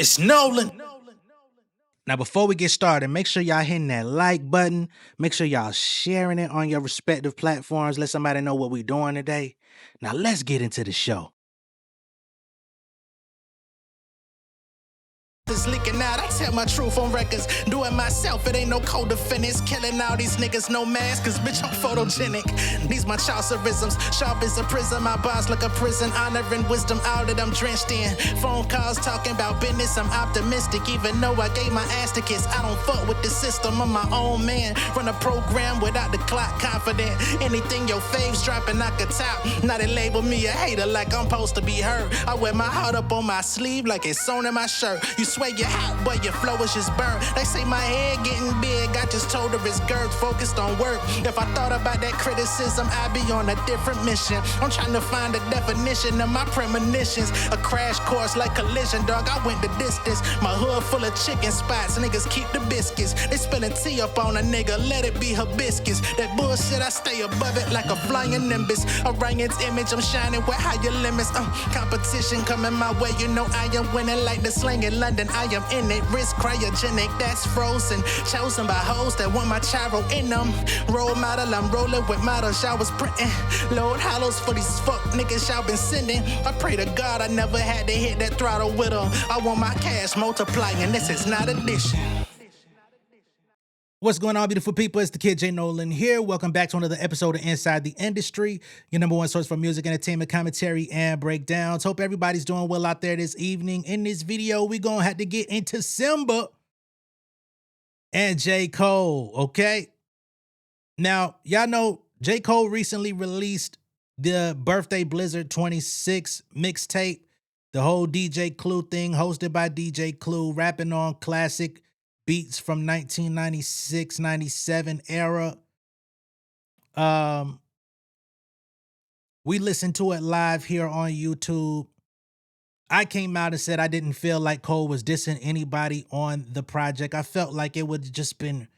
It's Nolan. Now, before we get started, make sure y'all hitting that like button. Make sure y'all sharing it on your respective platforms. Let somebody know what we're doing today. Now, let's get into the show. Is leaking out. I tell my truth on records. Do it myself. It ain't no co-defendants. Killing all these niggas, no mask, cause bitch, I'm photogenic. These my Chaucerisms. Sharp as a prism. My boss like a prison. Honor and wisdom, all that I'm drenched in. Phone calls talking about business. I'm optimistic. Even though I gave my ass to kiss, I don't fuck with the system. I'm my own man. Run a program without the clock. Confident. Anything your faves dropping, I could top. Now they label me a hater like I'm supposed to be heard. I wear my heart up on my sleeve like it's sewn in my shirt. You swear you're hot, but your flow is just burnt. They say my head getting big, I just told her it's girth, focused on work. If I thought about that criticism, I'd be on a different mission. I'm trying to find a definition of my premonitions. A crash course like collision, dog, I went the distance. My hood full of chicken spots, niggas keep the biscuits. They spilling tea up on a nigga, let it be hibiscus. That bullshit, I stay above it like a flying nimbus. Orion's image, I'm shining with higher limits. Competition coming my way, you know I am winning like the slang in London. I am in it, wrist cryogenic, that's frozen. Chosen by hoes that want my chiro in them. Role model, I'm rolling with models, y'all was printing. Load hollows for these fuck niggas y'all been sending. I pray to God I never had to hit that throttle with them. I want my cash multiplying, this is not addition. What's going on, beautiful people? It's the kid J Nolan here. Welcome back to another episode of Inside the Industry, your number one source for music, entertainment, commentary, and breakdowns. Hope everybody's doing well out there this evening. In this video, we're going to have to get into Symba and J. Cole, okay? Now, y'all know J. Cole recently released the Birthday Blizzard 26 mixtape, the whole DJ Clue thing, hosted by DJ Clue, rapping on classic beats from 1996-97 era. We listened to it live here on YouTube. I came out and said I didn't feel like Cole was dissing anybody on the project. I felt like it would just been,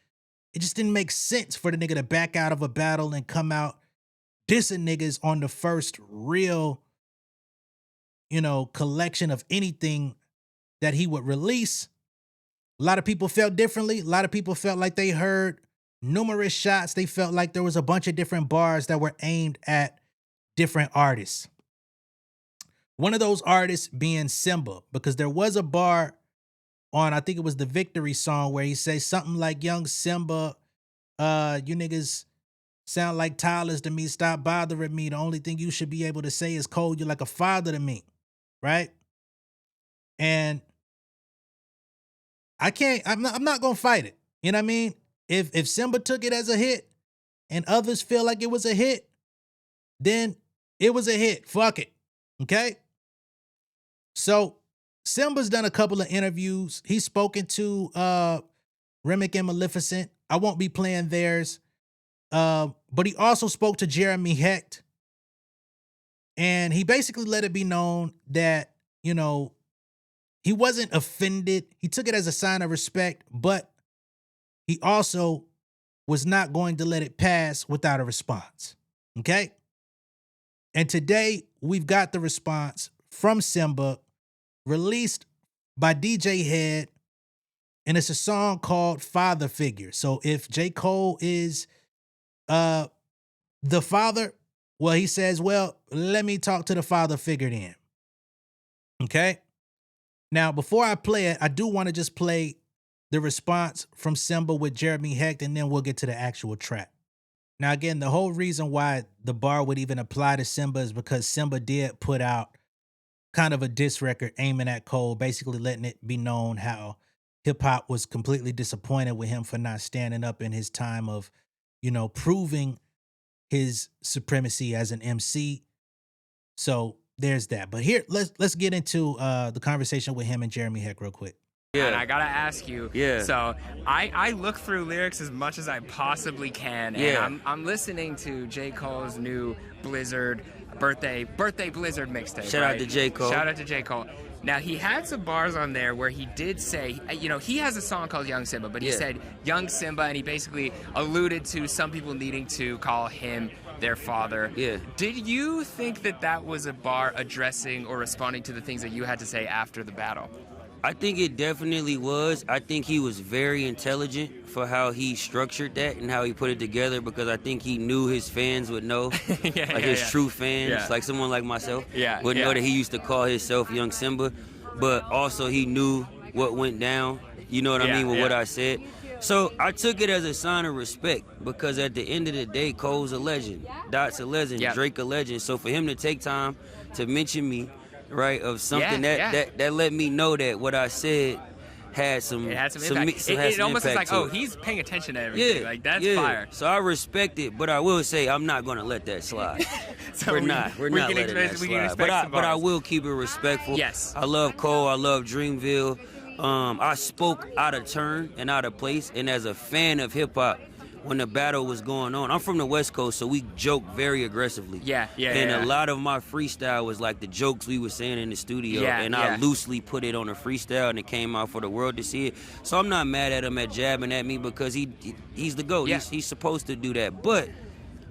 it just didn't make sense for the nigga to back out of a battle and come out dissing niggas on the first real, collection of anything that he would release. A lot of people felt differently. A lot of people felt like they heard numerous shots. They felt like there was a bunch of different bars that were aimed at different artists. One of those artists being Symba, because there was a bar on, I think it was the Victory song, where he says something like, "Young Symba, you niggas sound like toddlers to me. Stop bothering me. The only thing you should be able to say is, Cole, you're like a father to me." Right? And I'm not gonna fight it. You know what I mean? If Symba took it as a hit and others feel like it was a hit, then it was a hit. Fuck it. Okay? So Symba's done a couple of interviews. He's spoken to Remick and Maleficent. I won't be playing theirs. But he also spoke to Jeremy Hecht. And he basically let it be known that, he wasn't offended. He took it as a sign of respect, but he also was not going to let it pass without a response. Okay? And today we've got the response from Symba, released by DJ Head, and it's a song called Father Figure. So if J. Cole is the father, well, he says, well, let me talk to the father figure then. Okay? Now, before I play it, I do want to just play the response from Symba with Jeremy Hecht, and then we'll get to the actual track. Now, again, the whole reason why the bar would even apply to Symba is because Symba did put out kind of a diss record aiming at Cole, basically letting it be known how hip-hop was completely disappointed with him for not standing up in his time of, proving his supremacy as an MC. So there's that. But here, let's get into the conversation with him and Jeremy Hecht real quick. Yeah. And I gotta ask you. Yeah. So I look through lyrics as much as I possibly can. And I'm listening to J. Cole's new Blizzard birthday Blizzard mixtape. Shout out to J. Cole. Shout out to J. Cole. Now, he had some bars on there where he did say, he has a song called Young Symba, but he said Young Symba, and he basically alluded to some people needing to call him their father. Yeah. Did you think that was a bar addressing or responding to the things that you had to say after the battle? I think it definitely was. I think he was very intelligent for how he structured that and how he put it together, because I think he knew his fans would know, his true fans, like someone like myself, would know that he used to call himself Young Simba, but also he knew what went down, you know what I mean, with what I said. So I took it as a sign of respect, because at the end of the day, Cole's a legend, Dot's a legend, Drake a legend. So for him to take time to mention me, right, of something that let me know that what I said had some impact. It almost is like, it. He's paying attention to everything. Like, that's fire. So I respect it, but I will say I'm not gonna let that slide. So we're not letting that slide. But I will keep it respectful. Yes. I love Cole. I love Dreamville. I spoke out of turn and out of place, and as a fan of hip hop, when the battle was going on, I'm from the West Coast, so we joke very aggressively. And a lot of my freestyle was like the jokes we were saying in the studio, and I loosely put it on a freestyle, and it came out for the world to see it. So I'm not mad at him at jabbing at me, because he's the GOAT. He's supposed to do that. But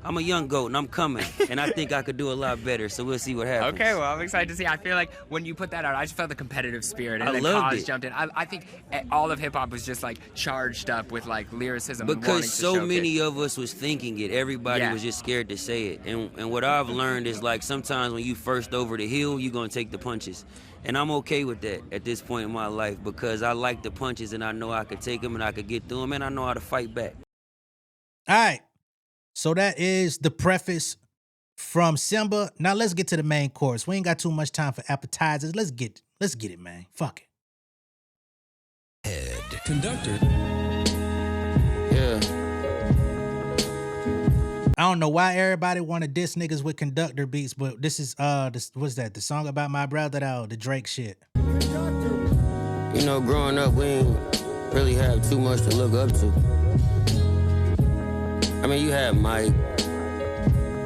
I'm a young GOAT, and I'm coming, and I think I could do a lot better, so we'll see what happens. Okay, well, I'm excited to see. I feel like when you put that out, I just felt the competitive spirit, and I then loved Cause it. jumped in. I think all of hip-hop was just, like, charged up with, like, lyricism. Because so many of us was thinking it. Everybody was just scared to say it. And what I've learned is, like, sometimes when you first over the hill, you're going to take the punches. And I'm okay with that at this point in my life, because I like the punches, and I know I could take them, and I could get through them, and I know how to fight back. All right. So that is the preface from Symba. Now let's get to the main course. We ain't got too much time for appetizers. Let's get it, man. Fuck it. Head conductor. Yeah. I don't know why everybody want to diss niggas with conductor beats, but this is what's that? The song about my brother, the Drake shit. You know, growing up, we ain't really have too much to look up to. I mean, you had Mike,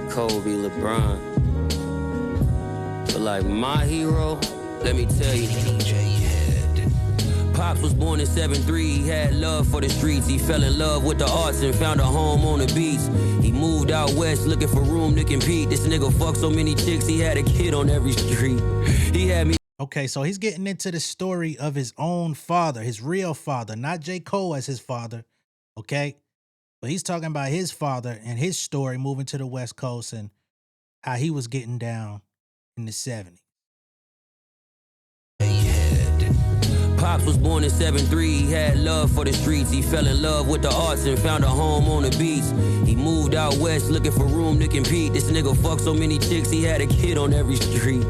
Kobe, LeBron. But like my hero, let me tell you. DJ Head. Pops was born in 7'3", he had love for the streets. He fell in love with the arts and found a home on the beach. He moved out west looking for room to compete. This nigga fucked so many chicks, he had a kid on every street. He had me. Okay, so he's getting into the story of his own father, his real father, not J. Cole as his father, okay? But he's talking about his father and his story moving to the West Coast and how he was getting down in the 70s. Pops was born in 7'3", he had love for the streets. He fell in love with the arts and found a home on the beach. He moved out west looking for room to compete. This nigga fucked so many chicks, he had a kid on every street.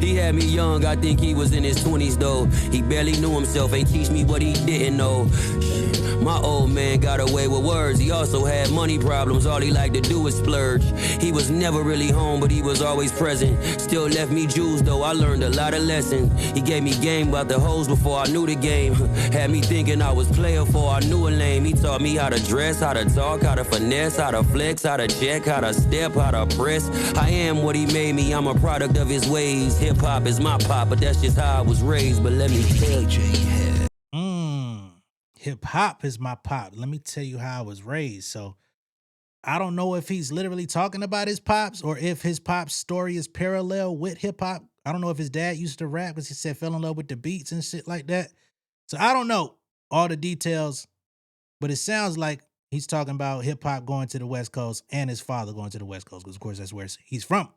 He had me young, I think he was in his 20s though. He barely knew himself, ain't teach me what he didn't know. My old man got away with words. He also had money problems, all he liked to do was splurge. He was never really home, but he was always present. Still left me jewels though, I learned a lot of lessons. He gave me game about the hoes before I knew the game. Had me thinking I was player before I knew a name. He taught me how to dress, how to talk, how to finesse, how to flex, how to check, how to step, how to press. I am what he made me, I'm a product of his ways. Hip-hop is my pop, but that's just how I was raised. But let me tell you. Hip-hop is my pop. Let me tell you how I was raised. So I don't know if he's literally talking about his pops or if his pop's story is parallel with hip-hop. I don't know if his dad used to rap because he said fell in love with the beats and shit like that. So I don't know all the details, but it sounds like he's talking about hip-hop going to the West Coast and his father going to the West Coast because, of course, that's where he's from.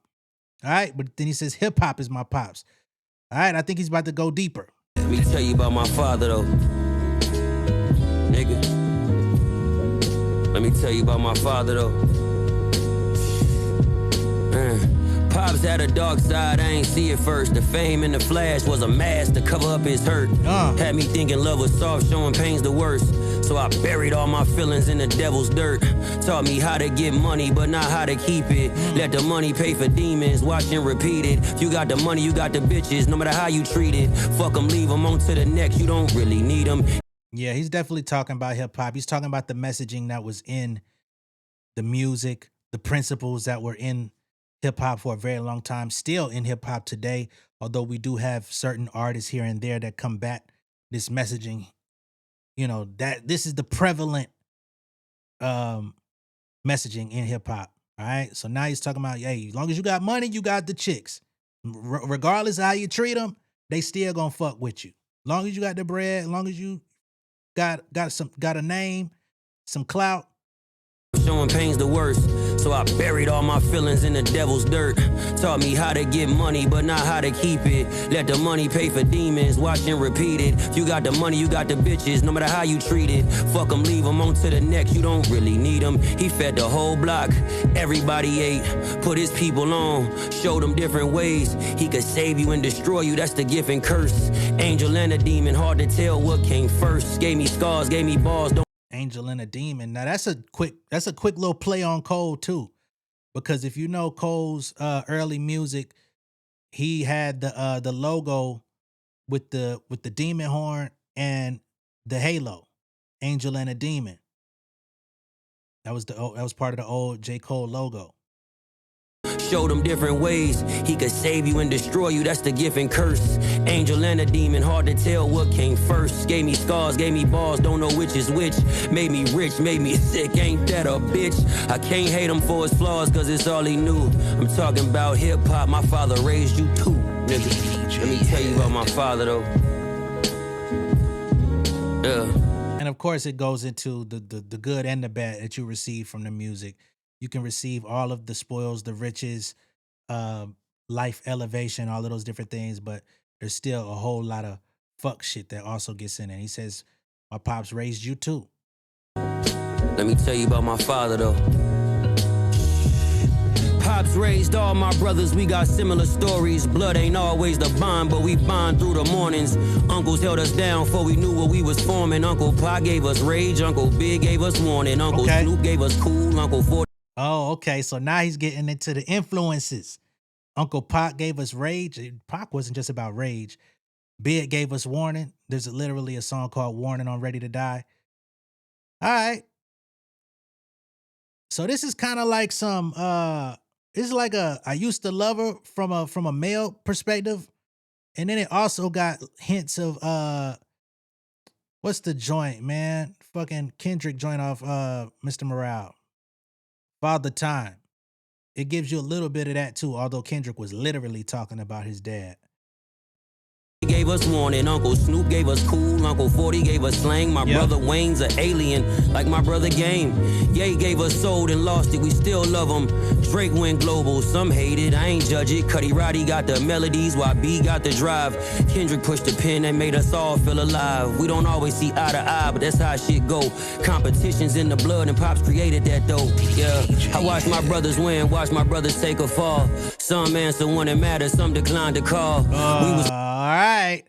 All right? But then he says hip-hop is my pops. All right? I think he's about to go deeper. Let me tell you about my father, though. Nigga. Let me tell you about my father, though. Pops had a dark side, I ain't see it first. The fame and the flash was a mask to cover up his hurt. Had me thinking love was soft, showing pain's the worst. So I buried all my feelings in the devil's dirt. Taught me how to get money, but not how to keep it. Let the money pay for demons, watch and repeat it. If you got the money, you got the bitches, no matter how you treat it. Fuck them, leave them on to the next, you don't really need them. Yeah, he's definitely talking about hip-hop. He's talking about the messaging that was in the music, the principles that were in hip-hop for a very long time, still in hip-hop today, although we do have certain artists here and there that combat this messaging. You know, that this is the prevalent messaging in hip-hop, all right? So now he's talking about, hey, as long as you got money, you got the chicks. Regardless of how you treat them, they still gonna fuck with you. Long as you got the bread, long as you got a name, some clout. Showing pain's the worst, so I buried all my feelings in the devil's dirt. Taught me how to get money, but not how to keep it. Let the money pay for demons, watch and repeat it. You got the money, you got the bitches, no matter how you treat it. Fuck them, leave them on to the next, you don't really need them. He fed the whole block, everybody ate. Put his people on, showed them different ways. He could save you and destroy you, that's the gift and curse. Angel and a demon, hard to tell what came first. Gave me scars, gave me balls, don't Angel and a demon. Now that's a quick little play on Cole too, because if you know Cole's early music, he had the logo with the demon horn and the halo, Angel and a demon. That was part of the old J. Cole logo. Showed him different ways. He could save you and destroy you, that's the gift and curse. Angel and a demon, hard to tell what came first. Gave me scars, gave me balls, don't know which is which. Made me rich, made me sick, ain't that a bitch? I can't hate him for his flaws, cause it's all he knew. I'm talking about hip-hop, my father raised you too, nigga. Let me tell you about my father, though. Yeah. And of course it goes into the good and the bad that you receive from the music. You can receive all of the spoils, the riches, life elevation, all of those different things, but there's still a whole lot of fuck shit that also gets in it. He says, my pops raised you too. Let me tell you about my father, though. Pops raised all my brothers, we got similar stories. Blood ain't always the bond, but we bond through the mornings. Uncles held us down before we knew what we was forming. Uncle Pa gave us rage, Uncle Big gave us warning. Uncle Snoop gave us cool, Uncle 40. Oh, okay. So now he's getting into the influences. Uncle Pac gave us rage. Pac wasn't just about rage. Big gave us warning. There's literally a song called Warning on Ready to Die. All right. So this is kind of like some this is like I used to love her from a male perspective. And then it also got hints of what's the joint, man? Fucking Kendrick joint off Mr. Morale. Father Time. It gives you a little bit of that too, although Kendrick was literally talking about his dad. Gave us warning, Uncle Snoop gave us cool, Uncle 40 gave us slang. My brother Wayne's an alien, like my brother Game. Ye gave us sold and lost it, we still love him. Drake went global, some hate it, I ain't judge it. Cuddy Roddy got the melodies, while B got the drive. Kendrick pushed the pen and made us all feel alive. We don't always see eye to eye, but that's how shit go. Competition's in the blood and Pops created that though. Yeah, I watched my brothers win, watched my brothers take a fall. Some answer when it matters, some declined to call. All right.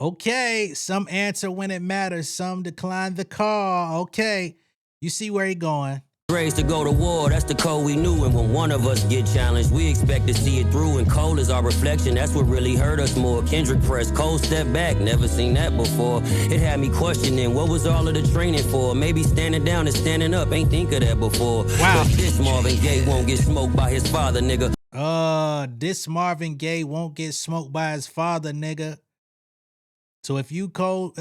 Okay. Some answer when it matters. Some decline the call. Okay. You see where he going. Raised to go to war, that's the code we knew. And when one of us get challenged, we expect to see it through. And Cole is our reflection, that's what really hurt us more. Kendrick pressed, Cole stepped back, never seen that before. It had me questioning, what was all of the training for? Maybe standing down and standing up, ain't think of that before. Wow. But this Marvin Gaye won't get smoked by his father, nigga. This Marvin Gaye won't get smoked by his father, nigga. So if Cole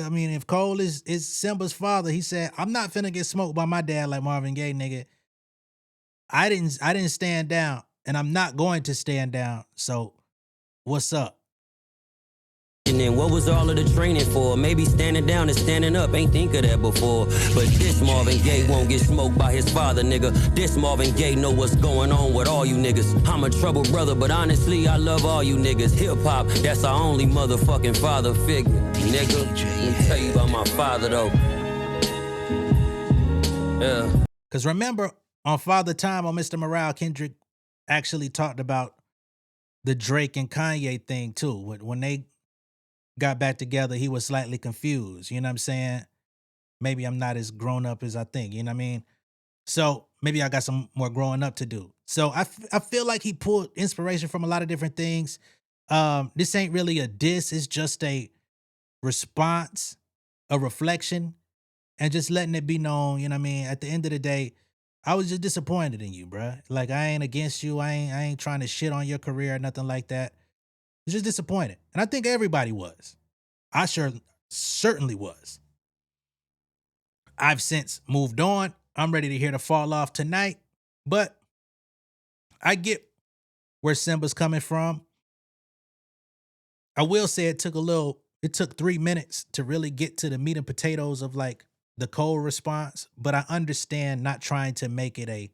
is Symba's father, he said, I'm not finna get smoked by my dad like Marvin Gaye, nigga. I didn't stand down, and I'm not going to stand down. So what's up? And then what was all of the training for? Maybe standing down and standing up, ain't think of that before. But this Marvin Gaye won't get smoked by his father, nigga. This Marvin Gaye know what's going on with all you niggas. I'm a troubled brother, but honestly, I love all you niggas. Hip-hop, that's our only motherfucking father figure, nigga. Let me tell you about my father, though. Yeah. Because remember, on Father Time on Mr. Morale, Kendrick actually talked about the Drake and Kanye thing, too. When they got back together, he was slightly confused. You know what I'm saying? Maybe I'm not as grown up as I think. You know what I mean? So maybe I got some more growing up to do. So I feel like he pulled inspiration from a lot of different things. This ain't really a diss. It's just a response, a reflection, and just letting it be known. You know what I mean? At the end of the day, I was just disappointed in you, bruh. Like, I ain't against you. I ain't trying to shit on your career or nothing like that. Just disappointed. And I think everybody was. I certainly was. I've since moved on. I'm ready to hear the fall off tonight. But I get where Symba's coming from. I will say it took a little it took 3 minutes to really get to the meat and potatoes of like the Cole response, but I understand not trying to make it a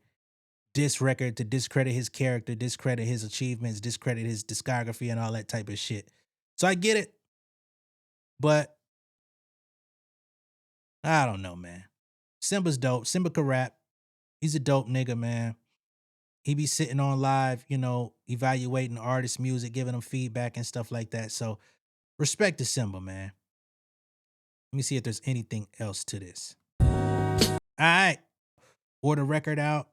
diss record to discredit his character, discredit his achievements, discredit his discography and all that type of shit. So I get it, but I don't know, man. Symba's dope. Symba can rap. He's a dope nigga, man. He be sitting on live, you know, evaluating artists' music, giving them feedback and stuff like that. So respect to Symba, man. Let me see if there's anything else to this. All right. Order record out.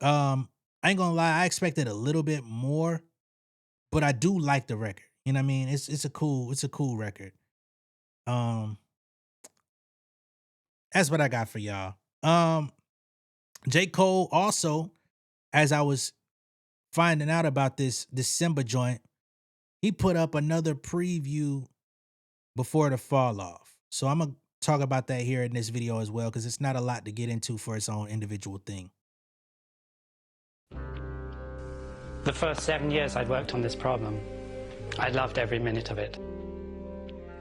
I ain't gonna lie, I expected a little bit more, but I do like the record. You know what I mean? It's a cool record. That's what I got for y'all. J. Cole also, as I was finding out about this Symba joint, he put up another preview before the fall off. So I'm gonna talk about that here in this video as well, because it's not a lot to get into for its own individual thing. The first 7 years I'd worked on this problem, I loved every minute of it.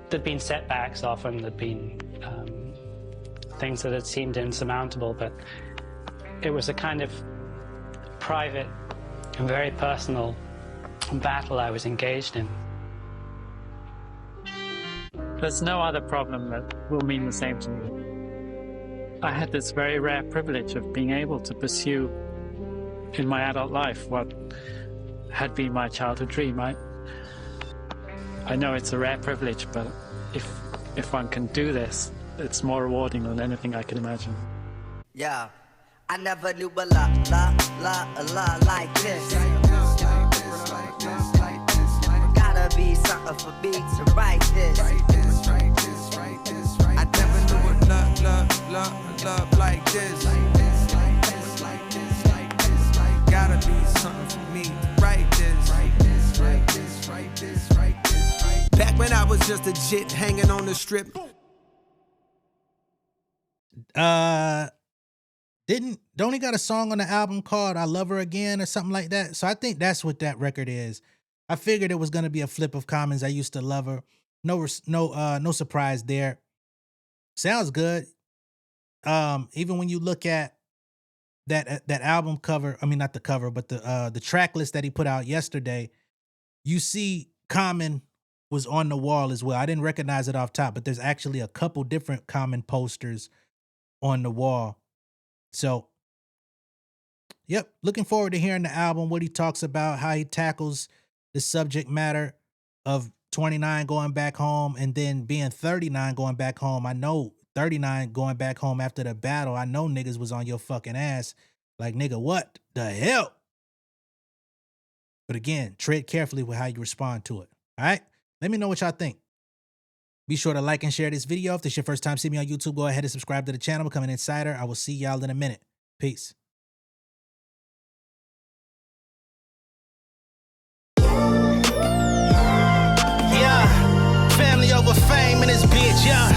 There'd been setbacks often, there'd been things that had seemed insurmountable, but it was a kind of private and very personal battle I was engaged in. There's no other problem that will mean the same to me. I had this very rare privilege of being able to pursue in my adult life what had been my childhood dream. I know it's a rare privilege, but if one can do this, it's more rewarding than anything I can imagine. Yeah, I never knew a lot like this. Gotta be something for me to write this. I never knew a love like this. Gotta be something for me to write this. Back when I was just a jit hanging on the strip. Don't he got a song on the album called I Love Her Again or something like that? So I think that's what that record is. I figured it was gonna be a flip of Commons. I used to love her. No surprise there. Sounds good. Even when you look at that album cover, I mean not the cover, but the track list that he put out yesterday, you see Common was on the wall as well. I didn't recognize it off top, but there's actually a couple different Common posters on the wall. So, yep, looking forward to hearing the album, what he talks about, how he tackles the subject matter of 29 going back home and then being 39 going back home. I know 39 going back home after the battle. I know niggas was on your fucking ass. Like, nigga, what the hell? But again, tread carefully with how you respond to it. All right? Let me know what y'all think. Be sure to like and share this video. If this is your first time seeing me on YouTube, go ahead and subscribe to the channel, become an insider. I will see y'all in a minute. Peace. Yeah, family over fame in this bitch, yeah.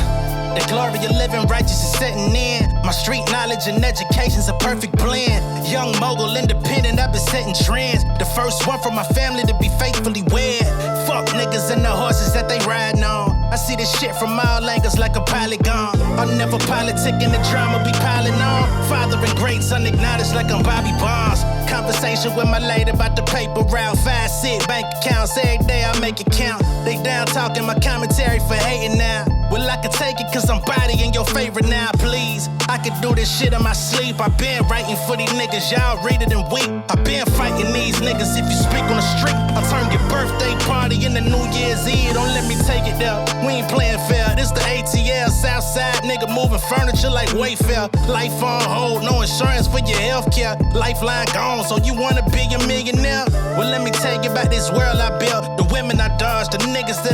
The glory of living righteous is setting in. My street knowledge and education's a perfect blend. Young mogul, independent, I've been setting trends. The first one from my family to be faithfully wed. Fuck niggas and the horses that they riding on. I see this shit from all angles like a polygon. I'm never politicking, the drama be piling on. Father and great son acknowledged like I'm Bobby Bonds. Conversation with my lady about the paper route. 5 sit bank accounts, every day I make it count. They down talking my commentary for hating now. Well, I can take it cause I'm bodying your favorite now, please. I can do this shit in my sleep. I been writing for these niggas, y'all read it and weep. I been fighting these niggas if you speak on the street. I'll turn your birthday party into New Year's Eve. Don't let me take it there. We ain't playing fair. This the ATL, Southside nigga moving furniture like Wayfair. Life on hold, no insurance for your healthcare. Lifeline gone, so you wanna be a millionaire? Well, let me tell you about this world I built. The women I dodged, the niggas